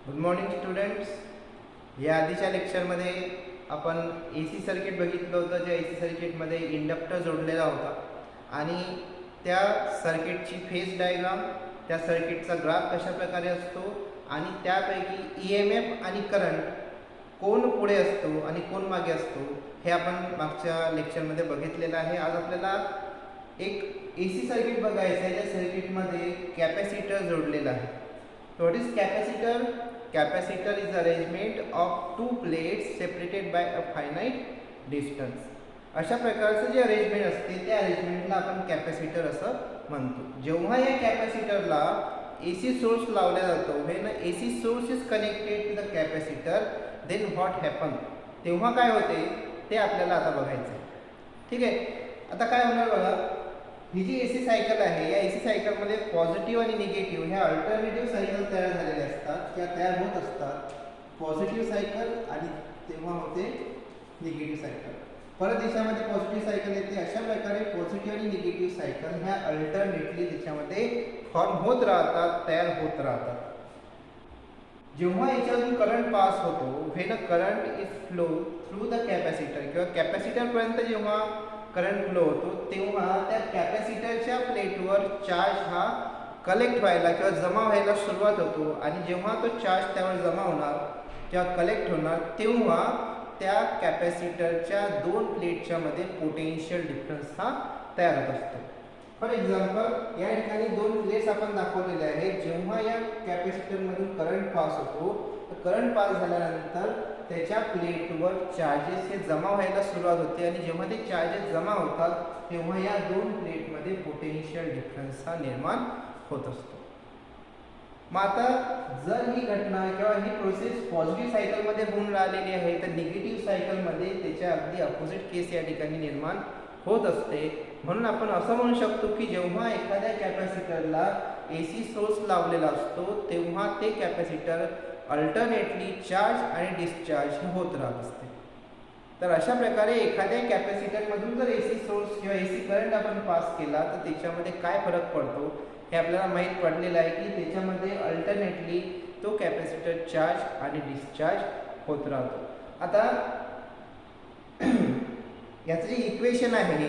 Good morning students. या आधीच्या लेक्चरमध्ये आपण ए सी सर्किट बघितलं होतं. ज्या ए सी सर्किटमध्ये इंडक्टर जोडलेला होता आणि त्या सर्किटची फेज डायग्राम, त्या सर्किटचा ग्राफ कशा प्रकारे असतो आणि त्यापैकी ई एम एफ आणि करंट कोण पुढे असतो आणि कोण मागे असतो हे आपण मागच्या लेक्चरमध्ये बघितलेलं आहे. आज आपल्याला एक ए सी सर्किट बघायचं आहे. त्या सर्किटमध्ये कॅपॅसिटर जोडलेला आहे. What is capacitor? Capacitor is arrangement of two plates separated by a finite distance. अशा प्रकारचं जे अरेंजमेंट असते त्या अरेंजमेंटला आपण कॅपॅसिटर असं म्हणतो. जेव्हा या कॅपॅसिटरला AC सोर्स लावला जातो, when AC source is connected to the capacitor, then what happen, तेव्हा काय होते ते आपल्याला आता बघायचं आहे. ठीक आहे. आता काय होणार बघा, ही जी AC सायकल आहे, या AC सायकलमध्ये पॉझिटिव्ह आणि निगेटिव्ह ह्या अल्टरनेटिव्ह सायकल तयार झालेल्या असतात किंवा तयार होत असतात. पॉझिटिव्ह सायकल आणि तेव्हा होते निगेटिव्ह सायकल. परत याच्यामध्ये पॉझिटिव्ह सायकल येते. अशा प्रकारे पॉझिटिव्ह आणि निगेटिव्ह सायकल ह्या अल्टरनेटली त्याच्यामध्ये फॉर्म होत राहतात, तयार होत राहतात. जेव्हा याच्यातून करंट पास होतो, when a current is flow through the capacitor किंवा कॅपॅसिटरपर्यंत जेव्हा करंट फ्लो होतो, तेव्हा त्या कॅपॅसिटरच्या प्लेटवर चार्ज हा कलेक्ट व्हायला किंवा जमा व्हायला सुरुवात होतो आणि जेव्हा तो चार्ज त्यावर जमा होणार किंवा कलेक्ट होणार, तेव्हा त्या कॅपॅसिटरच्या दोन प्लेटच्या मध्ये पोटेन्शियल डिफरन्स हा तयार होत असतो. फॉर एक्झाम्पल, या ठिकाणी दोन प्लेट्स आपण दाखवलेले आहेत. जेव्हा या कॅपॅसिटरमधून करंट पास होतो, करंट पास झाल्यानंतर त्याच्या प्लेटवर चार्जेस हे जमा व्हायला सुरुवात होते आणि जेव्हा ते चार्जेस जमा होतात तेव्हा या दोन प्लेटमध्ये पोटेन्शियल डिफरन्स हा निर्माण होत असतो. मग आता जर ही घटना किंवा ही प्रोसेस पॉझिटिव्ह सायकलमध्ये होऊन राहिलेली आहे, तर निगेटिव्ह सायकलमध्ये त्याच्या अगदी अपोजिट केस या ठिकाणी निर्माण होत असते. म्हणून आपण असं म्हणू शकतो की जेव्हा एखाद्या कॅपॅसिटरला AC सोर्स लावलेला असतो, तेव्हा ते कॅपॅसिटर अल्टरनेटली चार्ज आणि डिस्चार्ज होत राहत असते. तर अशा प्रकारे एखाद्या कॅपॅसिटरमधून जर AC सोर्स किंवा AC करंट आपण पास केला तर त्याच्यामध्ये काय फरक पडतो हे आपल्याला माहीत पडलेलं आहे की त्याच्यामध्ये अल्टरनेटली तो कॅपॅसिटर चार्ज आणि डिस्चार्ज होत राहतो. आता याचं जे इक्वेशन आहे,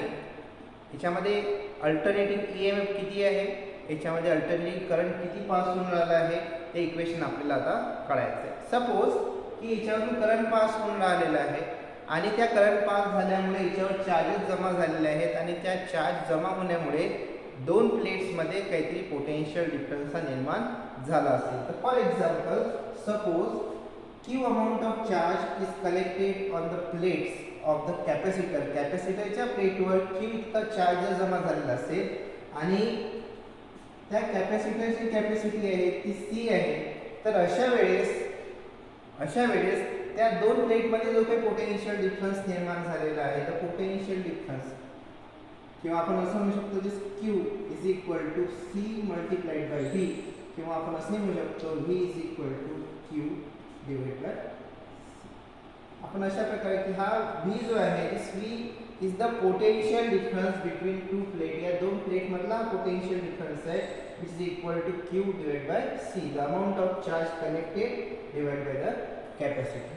याच्यामध्ये अल्टरनेटिंग EMF किती आहे, याच्यामध्ये अल्टरनेटिंग करंट किती पास होऊन राहिला आहे, ते इक्वेशन आपल्याला आता कळायचं आहे. सपोज की याच्यावरून करंट पास होऊन राहिलेला आहे आणि त्या करंट पास झाल्यामुळे याच्यावर चार्जेस जमा झालेले आहेत आणि त्या चार्ज जमा होण्यामुळे दोन प्लेट्समध्ये काहीतरी पोटेन्शियल डिफरन्स हा निर्माण झाला असेल. तर for example, suppose Q amount of charge is collected on the plates of the capacitor. कॅपॅसिटरच्या प्लेटवर Q इतका चार्ज जमा झालेला असेल आणि त्या कॅपॅसिटरची कॅपॅसिटी आहे ती C आहे. तर अशा वेळेस त्या दोन प्लेटमध्ये जो काही पोटेन्शियल डिफरन्स निर्माण झालेला आहे, तर पोटेन्शियल डिफरन्स किंवा आपण असं म्हणू शकतो की Q is equal to C multiplied by V, किंवा आपण असं म्हणू शकतो V is equal to Q divide by C. आपण अशा प्रकारे की हा V जो आहे, इस V is the potential difference between two plate. या दोन प्लेट मधला पोटेन्शियल डिफरन्स आहे, which is equal to Q divide by C, the amount of charge connected divide by the capacity.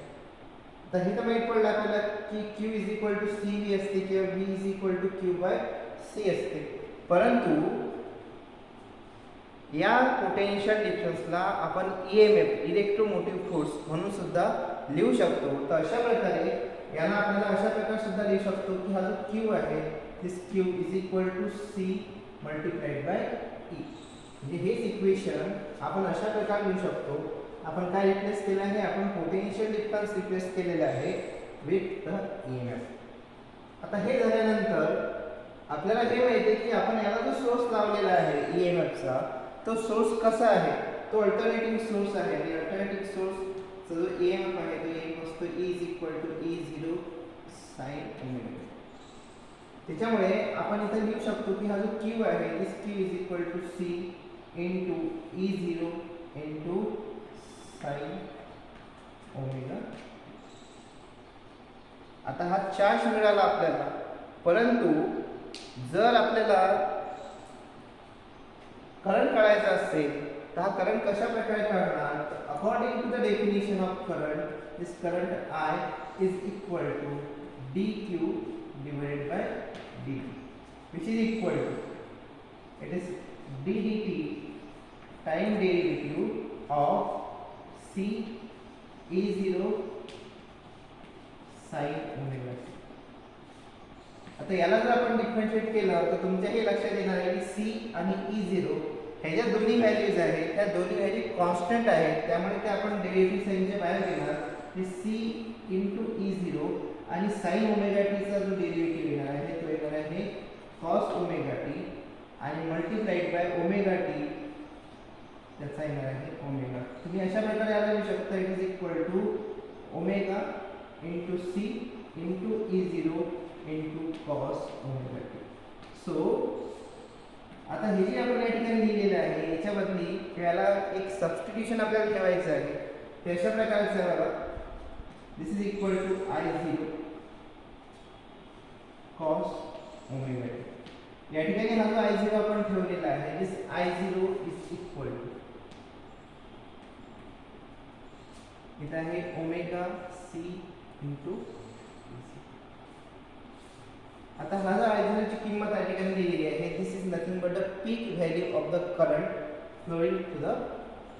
तर हे तर माहीत पडलं आपल्याला की Q is equal to CV असते किंवा V is equal to Q by C असते. परंतु या पोटेन्शियल डिफरन्सला आपण EMF, इलेक्ट्रोमोटिव्ह फोर्स म्हणून सुद्धा लिहू शकतो. तर अशा प्रकारे याला आपल्याला अशा प्रकारे सुद्धा लिहू शकतो की हा जो Q आहे, this Q is equal to C multiplied by E. म्हणजे हेच इक्वेशन आपण अशा प्रकारे लिहू शकतो. आपण काय रिप्लेस केलं आहे, आपण पोटेन्शियल डिफरन्स रिप्लेस केलेला आहे विथ द EMF. आता हे झाल्यानंतर आपल्याला हे माहिती आहे की आपण याला जो सोर्स लावलेला आहे EMFचा, तो सोर्स कसा आहे, तो अल्टरनेटिंग सोर्स आहे. आणि अल्टरनेटिंग सोर्सचा जो EMF आहे तो EMF असतो E is equal to E0 sin omega. त्याच्यामुळे आपण इथे लिहू शकतो की हा जो Q आहे, this Q is equal to C into E0 into sin omega. आता हा चार्ज मिळाला आपल्याला, परंतु जर आपल्याला करंट काढायचा असेल तर हा करंट कशा प्रकारे काढणार, according to the definition of current this current I is equal to dq divided by dt which is equal to it is d dt time derivative of c E0 sin omega t. आता याला जर आपण differentiate केलं तर तुमच्या हे लक्षात येणार आहे की c आणि E0 हे ज्या दोन्ही व्हॅल्यूज आहेत त्या दोन्ही व्हॅल्यू कॉन्स्टंट आहेत, त्यामुळे ते आपण डेरिव्हेटिव्ह साइनच्या बाहेर घेणार. ते c E0 आणि sin ओमेगा t चा जो डेरिव्हेटिव्ह येणार आहे तो येणार आहे cos ओमेगा t आणि मल्टिप्लाइड बाय ओमेगा t त्याचा येणार आहे ओमेगा. तुम्ही अशा प्रकारे याला लिहू शकता it is equal to omega into C into E0 into cos omega T. So आता हे जे आपण या ठिकाणी लिहिलेलं आहे याच्या बदली याला एक सबस्टिट्यूशन आपल्याला ठेवायचं आहे. ते अशा प्रकारचं आहे बघा, this is equal to I0 cos omega t. या ठिकाणी हा जो I0 आपण ठेवलेला आहे दिस I0 इज इक्वल टू इथं आहे ओमेगा सी इंटू. आता हा जो I0 ची किंमत या ठिकाणी दिलेली आहे this is nothing but the peak value of the current flowing to the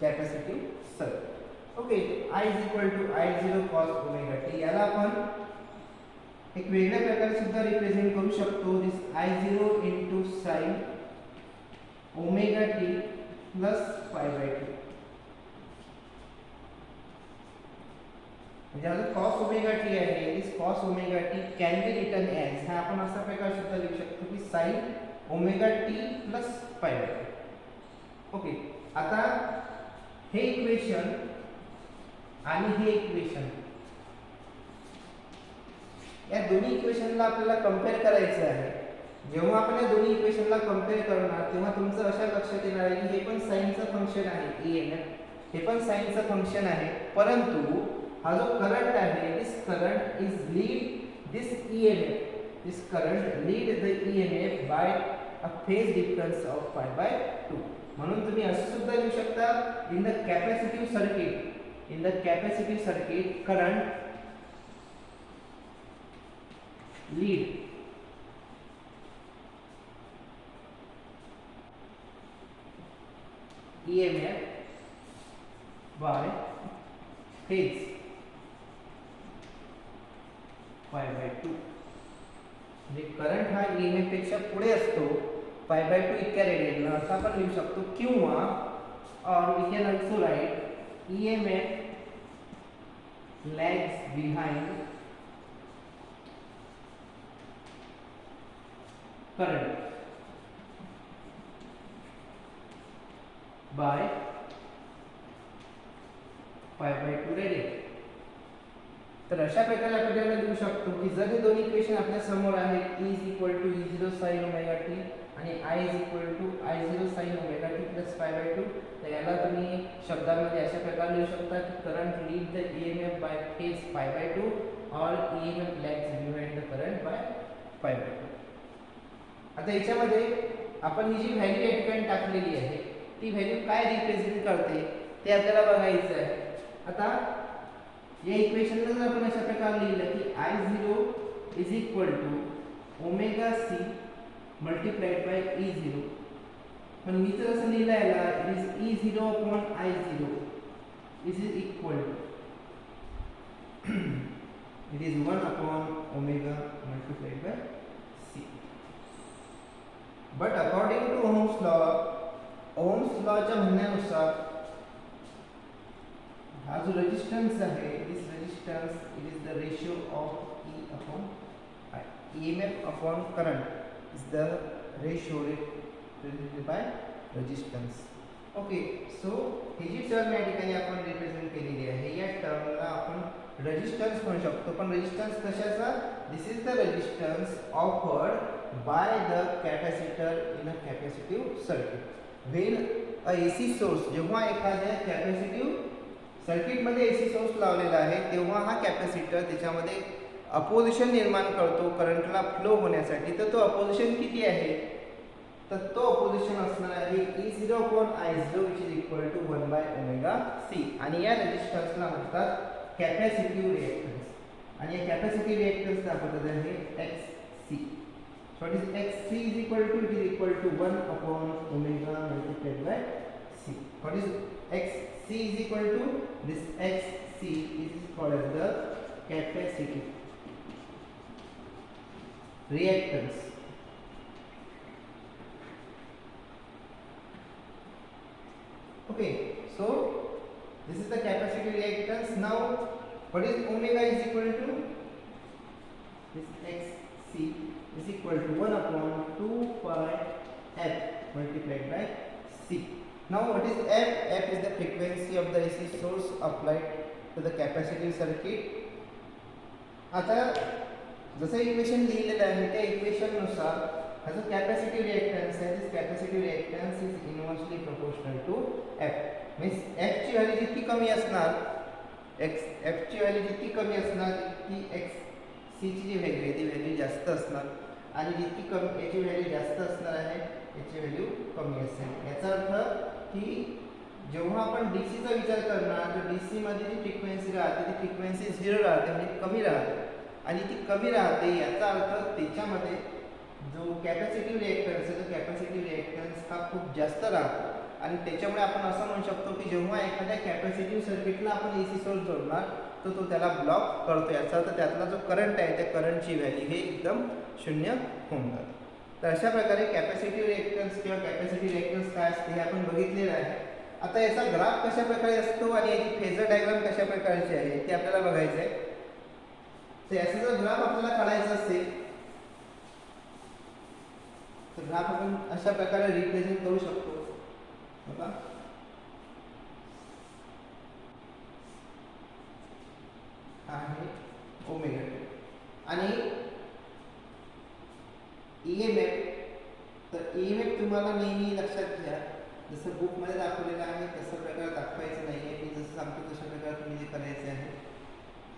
capacitive circuit. Okay, I is equal to I0 cos omega t. याला आपण एक वेगळ्या प्रकारे सुद्धा रिप्रेझेंट करू शकतो. This I0 into sine omega T plus pi by 2. म्हणजे हा जो cos ओमेगा टी आहे this cos omega t can be written as, हा आपण असा प्रकार सुद्धा लिहू शकतो की sin omega T plus pi by 2. Okay, आता हे इक्वेशन आणि हे इक्वेशन या दोन्ही इक्वेशनला आपल्याला कंपेअर करायचं आहे. जेव्हा आपण या दोन्ही इक्वेशनला कंपेअर करणार तेव्हा तुमचं अशा लक्षात येणार आहे की हे पण साइनचं फंक्शन आहे EMF, हे पण साइनचं फंक्शन आहे, परंतु हा जो करंट आहे this current is lead this EMF, this current lead the EMF by a phase difference of pi by 2. म्हणून तुम्ही असं सुद्धा लिहू शकता in the capacitive circuit, in the capacitive circuit current lead EMF by phase pi by 2. म्हणजे current हा EMF पेक्षा पुढे असतो पाय बाय 2 इतक्या रेडियनला असं आपण लिहू शकतो. किंवा और we can also write EMF lags behind current by pi by 2 radian. तर अशा प्रकारे आपण याला लिहू शकतो की जर हे दोन इक्वेशन आपल्या समोर आहेत E is equal to E0 sin omega T आणि I is equal to I0 sin omega T plus pi by 2, तर याला तुम्ही शब्दांमध्ये अशा प्रकारे लिहू शकता की current lead the EMF by phase pi by 2 और EMF lags behind the current by pi by 2. आता याच्यामध्ये आपण ही जी व्हॅल्यू या ठिकाणी टाकलेली आहे ती व्हॅल्यू काय रिप्रेझेंट करते ते आपल्याला बघायचं आहे. आता या इक्वेशनला जर आपण अशा प्रकारे लिहिलं की I0 is equal to omega C multiplied by E0, पण मी जर असं लिहिलं याला it is E0 upon I0 is equal to it is 1 upon omega multiplied by C. But according to Ohm's लॉच्या म्हणण्यानुसार हा जो रेजिस्टन्स आहे this resistance it is the ratio of E upon I. EMF upon current is the ratio represented by resistance. Okay, so ही जी term या ठिकाणी आपण रिप्रेझेंट केलेली आहे या टर्मला आपण रेजिस्टन्स म्हणू शकतो. पण रेजिस्टन्स कशाचा, this is the resistance offered by the capacitor in a capacitive circuit. When a AC source, जेव्हा एखाद्या कॅपॅसिटिव्ह सर्किटमध्ये AC सोर्स लावलेला आहे तेव्हा हा कॅपॅसिटर त्याच्यामध्ये अपोजिशन निर्माण करतो करंटला फ्लो होण्यासाठी. तर तो अपोजिशन किती आहे, तर तो अपोजिशन असणार आहे is V0 upon I0 which is equal to 1 by omega c. आणि या रेजिस्टन्सला म्हणतात कॅपॅसिटिव्ह रिएक्टन्स आणि या कॅपॅसिटिव्ह रिएक्टन्स दाखवतात आहे XC. So what is XC is equal to, it is equal to 1 upon omega multiplied by c. What is XC is equal to, this XC is called as the capacitive reactance. Okay, so this is the capacitive reactance. Now what is omega is equal to, this XC is equal to 1 upon 2 pi f multiplied by c. Now what is f? F is the frequency of the AC source applied to the capacitive circuit. आता जसं equation लिहिलेलं आहे त्या equation नुसार हा जो capacitive reactance आहे, this capacitive reactance is inversely proportional to F. Means F ची व्हॅल्यू जितकी कमी असणार, एफ ची व्हॅल्यू जितकी कमी असणार ती एक्स सी ची जी व्हॅल्यू आहे ती व्हॅल्यू जास्त असणार आणि जितकी कमी याची व्हॅल्यू जास्त असणार आहे याची व्हॅल्यू कमी असेल. याचा अर्थ की जेव्हा आपण डीसीचा विचार करणार तर डीसी मध्ये जी फ्रिक्वेन्सी राहते ती फ्रिक्वेन्सी 0 राहते, म्हणजे कमी राहते आणि ती कमी राहते. याचा अर्थ त्याच्यामध्ये जो कॅपॅसिटिव्ह रिएक्टन्स आहे तो कॅपॅसिटिव्ह रिएक्टन्स हा खूप जास्त राहतो आणि त्याच्यामुळे आपण असं म्हणू शकतो की जेव्हा एखाद्या कॅपॅसिटिव्ह सर्किटला आपण एसी सोर्स जोडणार तर तो त्याला ब्लॉक करतो. याचा अर्थ त्यातला जो करंट आहे त्या करंटची व्हॅल्यू हे एकदम शून्य होऊन जाते. तर अशा प्रकारे कॅपॅसिटिव्ह रिएक्टन्स किंवा कॅपॅसिटिव्ह रिएक्टन्स काय असते हे आपण बघितलेलं आहे. आता याचा ग्राफ कशा प्रकारे असतो आणि याची फेजर डायग्राम कशा प्रकारची आहे ते आपल्याला बघायचं आहे. तर याचा जर ग्राफ आपल्याला काढायचा असेल तर ग्राफ आपण अशा प्रकारे रिप्रेझेंट करू शकतो. बघा आहे ओमेगा टी आणि EMF. तर EMF तुम्हाला नेहमी लक्षात घ्या, जसं बुकमध्ये दाखवलेलं आहे तसं प्रकारे दाखवायचं नाही आहे. मी जसं सांगतो तशा प्रकारे तुम्ही जे करायचे आहे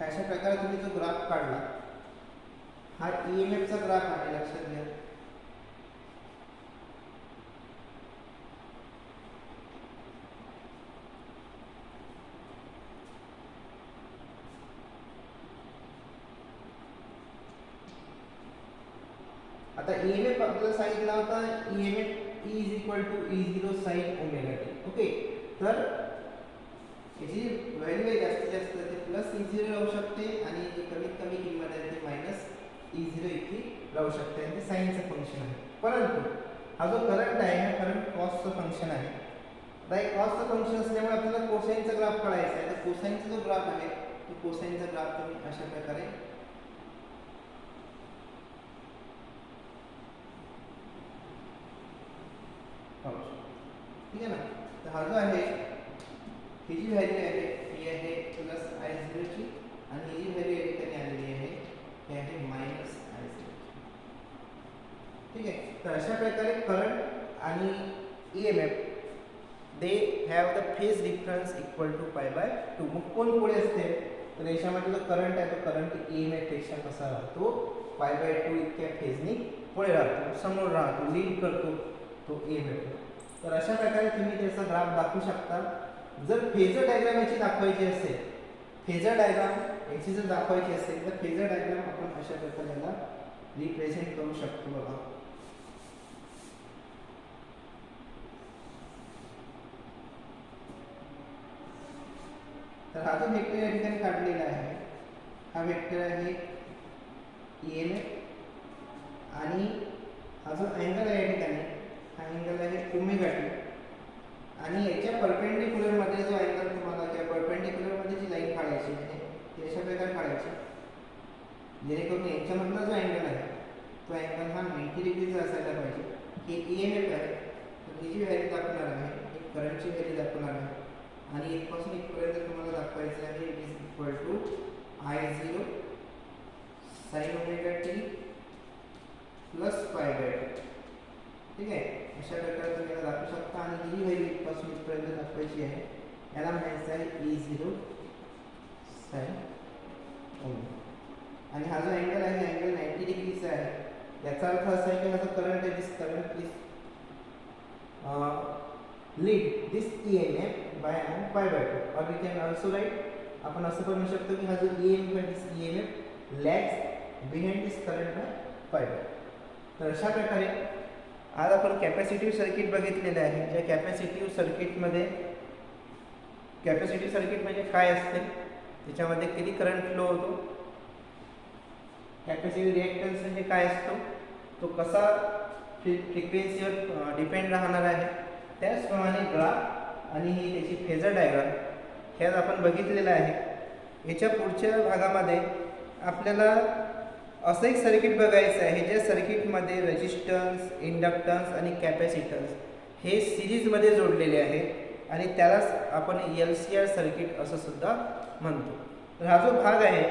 अशा प्रकारे तुम्ही जो ग्राफ काढला हा EMF चा ग्राफ आहे, लक्षात घ्या. आता EMF आपल्याला सांगितला होता EMF E is equal to E0 sin omega t. Okay, तर याची व्हॅल्यू आहे जास्तीत जास्त ते प्लस E0 राहू शकते आणि जी कमीत कमी किंमत आहे ती मायनस E0 इतकी राहू शकते आणि ते साइनचं फंक्शन आहे. परंतु हा जो करंट आहे हा करंट कॉसचं फंक्शन आहे. आता हे कॉसचं फंक्शन असल्यामुळे आपल्याला कोसाइनचा ग्राफ काढायचा आहे. तर कोसाइनचा जो ग्राफ आहे तो कोसाइनचा ग्राफ तुम्ही अशा प्रकारे ठीक आहे ना. तर हा जो आहे ही जी व्हॅल्यू आहे ही आहे प्लस I0 ची आणि ही जी व्हॅल्यू या ठिकाणी आलेली आहे ही आहे मायनस I0. ठीक आहे. तर अशा प्रकारे करंट आणि EMF they have the phase difference equal to pi by 2. मग कोण पुढे असते तर याच्यामध्ये जो करंट आहे तो करंट EMF पेक्षा कसा राहतो, पाय बाय 2 इतक्या फेजनी पुढे राहतो, समोर राहतो, लीड करतो तो EMF. तर अशा प्रकारे तुम्ही त्याचा ग्राफ दाखवू शकता. जर फेजर डायग्राम याची दाखवायची असेल, फेजर डायग्राम याची जर दाखवायची असेल तर फेजर डायग्राम आपण अशा प्रकारे याला रिप्रेझेंट करू शकतो. बघा तर हा जो वेक्टर या ठिकाणी काढलेला आहे हा वेक्टर आहे EMF आणि हा जो अँगल आहे या ठिकाणी हा अँगल आहे ओमेगा टी आणि याच्या परपेंडिक्युलर मध्ये जो अँगल तुम्हाला किंवा परपेंडिक्युलर मध्ये जी लाईन काढायची आहे ती अशा प्रकारे काढायची जेणेकरून याच्यामधला जो अँगल आहे तो अँगल हा 90 डिग्रीचा असायला पाहिजे. हे EMF आहे तर ही जी व्हॅल्यू दाखवणार आहे ही करंटची व्हॅल्यू दाखवणार आहे आणि इथपासून इथपर्यंत तुम्हाला दाखवायचं आहे it is equal to I0 sin omega T plus pi by 2. ठीक आहे. अशा प्रकारे तुम्ही याला दाखवू शकता आणि ही व्हॅल्यू इथपासून इथपर्यंत दाखवायची आहे. याला म्हणायचं आहे E0 sin ओमेगा आणि हा जो अँगल आहे अँगल 90 डिग्रीचा आहे. याचा अर्थ असा आहे की हा जो करंट आहे this current is lead this EMF by and pi by 2 और वी कॅन ऑल्सो राईट आपण असं पण म्हणू शकतो की हा जो EMF आहे this EMF lags behind this current by pi by. तर अशा प्रकारे आज आपण कॅपॅसिटिव्ह सर्किट बघितलेलं आहे. ज्या कॅपॅसिटिव्ह सर्किटमध्ये कॅपॅसिटिव्ह सर्किट म्हणजे काय असते, त्याच्यामध्ये किती करंट फ्लो होतो, कॅपॅसिटिव्ह रिॲक्टन्स म्हणजे काय असतो, तो कसा फ्रिक्वेन्सीवर डिपेंड राहणार आहे, त्याचप्रमाणे ग्राफ आणि ही त्याची फेजर डायग्राम ह्यात आपण बघितलेलं आहे. याच्या पुढच्या भागामध्ये आपल्याला असं एक सर्किट बघायचं आहे ज्या सर्किटमध्ये रेजिस्टन्स, इंडक्टन्स आणि कॅपॅसिटन्स हे सिरीजमध्ये जोडलेले आहेत आणि त्यालाच आपण LCR सर्किट असं सुद्धा म्हणतो. तर हा जो भाग आहे,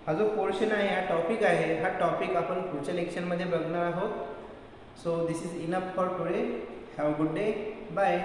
हा जो पोर्शन आहे, हा टॉपिक आहे, हा टॉपिक आपण पुढच्या लेक्चरमध्ये बघणार आहोत. So this is enough for today. Have a good day. Bye.